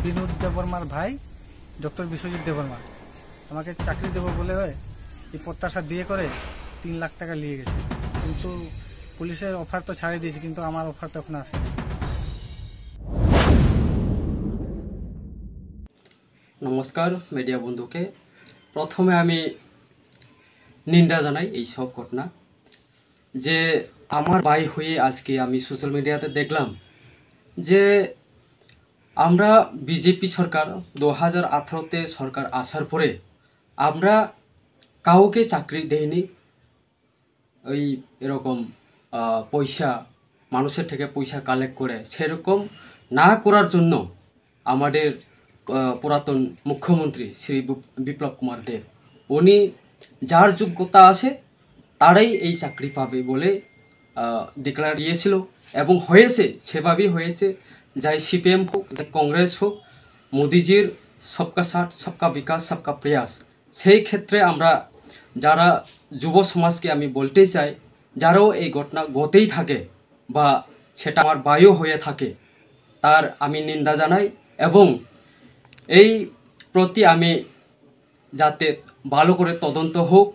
বিনোদ দেববর্মার ভাই ডক্টর বিশ্বজিৎ দেববর্মা আমাকে চাকরি দেব বলে এই প্রত্যাশা দিয়ে করে 3 লাখ টাকা নিয়ে গেছে। কিন্তু পুলিশের অফার তো ছাড়িয়ে দিয়েছে, কিন্তু আমার অফার তো এখন আসেনি। নমস্কার মিডিয়া বন্ধুকে, প্রথমে আমি নিন্দা জানাই এই সব ঘটনা। যে আমার ভাই হয়ে আজকে আমি সোশ্যাল মিডিয়াতে দেখলাম যে আমরা বিজেপি সরকার 2018-তে সরকার আসার পরে আমরা কাউকে চাকরি দেয়নি। ওই এরকম পয়সা মানুষের থেকে পয়সা কালেক্ট করে সেরকম না করার জন্য আমাদের পুরাতন মুখ্যমন্ত্রী শ্রী বিপ্লব কুমার দেব উনি যার যোগ্যতা আছে তারাই এই চাকরি পাবে বলে ডিক্লেয়ার দিয়েছিল এবং হয়েছে, সেভাবেই হয়েছে। যাই সিপিএম হোক, যাই কংগ্রেস হোক, মোদিজির সবকা সাথ সবকা বিকাশ সবকা প্রয়াস, সেই ক্ষেত্রে আমরা যারা যুব সমাজকে আমি বলতে চাই, যারাও এই ঘটনা ঘটেই থাকে বা সেটা আমার বায়ু হয়ে থাকে, তার আমি নিন্দা জানাই এবং এই প্রতি আমি যাতে ভালো করে তদন্ত হোক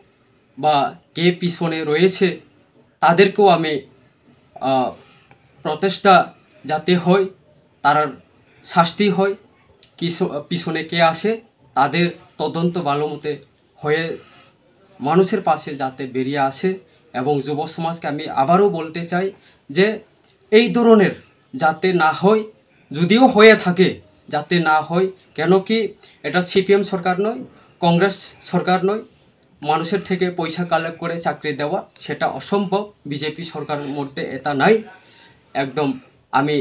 বা কে পিছনে রয়েছে তাদেরকেও আমি প্রচেষ্টা যাতে হয়, তার শাস্তি হয়, পিছনে কে আসে তাদের তদন্ত ভালো মতে হয়ে মানুষের পাশে যাতে বেরিয়ে আসে। এবং যুব সমাজকে আমি আবারও বলতে চাই যে এই ধরনের যাতে না হয়, যদিও হয়ে থাকে যাতে না হয়। কেন কি এটা সিপিএম সরকার নয়, কংগ্রেস সরকার নয়, মানুষের থেকে পয়সা কালেক্ট করে চাকরি দেওয়া সেটা অসম্ভব। বিজেপি সরকারের মধ্যে এটা নাই। একদম আমি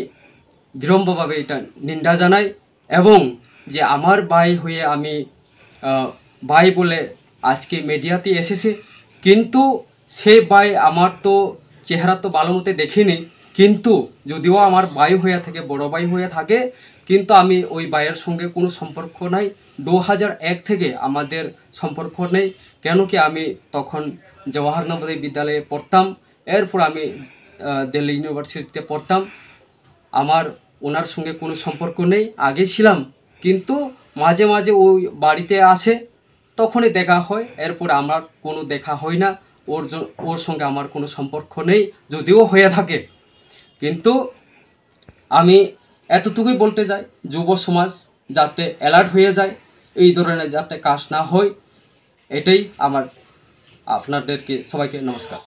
বিড়ম্বভাবে এটা নিন্দা জানাই। এবং যে আমার ভাই হয়ে আমি ভাই বলে আজকে মিডিয়াতে এসেছে, কিন্তু সে ভাই আমার তো চেহারা তো ভালো মতে দেখিনি, কিন্তু যদিও আমার ভাই হয়ে থাকে, বড় ভাই হয়ে থাকে, কিন্তু আমি ওই ভাইয়ের সঙ্গে কোনো সম্পর্ক নাই। 2001 থেকে আমাদের সম্পর্ক নেই। কেন কি আমি তখন জওয়াহর নবোদয় বিদ্যালয়ে পড়তাম, এরপর আমি দিল্লি ইউনিভার্সিটিতে পড়তাম। আমার ওনার সঙ্গে কোনো সম্পর্ক নেই। আগে ছিলাম, কিন্তু মাঝে মাঝে ওই বাড়িতে আসে, তখনই দেখা হয়, এরপর আমার কোনো দেখা হয় না। ওর সঙ্গে আমার কোনো সম্পর্ক নেই, যদিও হয়ে থাকে। কিন্তু আমি এতটুকুই বলতে চাই, যুব সমাজ যাতে অ্যালার্ট হয়ে যায়, এই ধরনের যাতে কাজ না হয়, এটাই আমার আপনাদেরকে সবাইকে নমস্কার।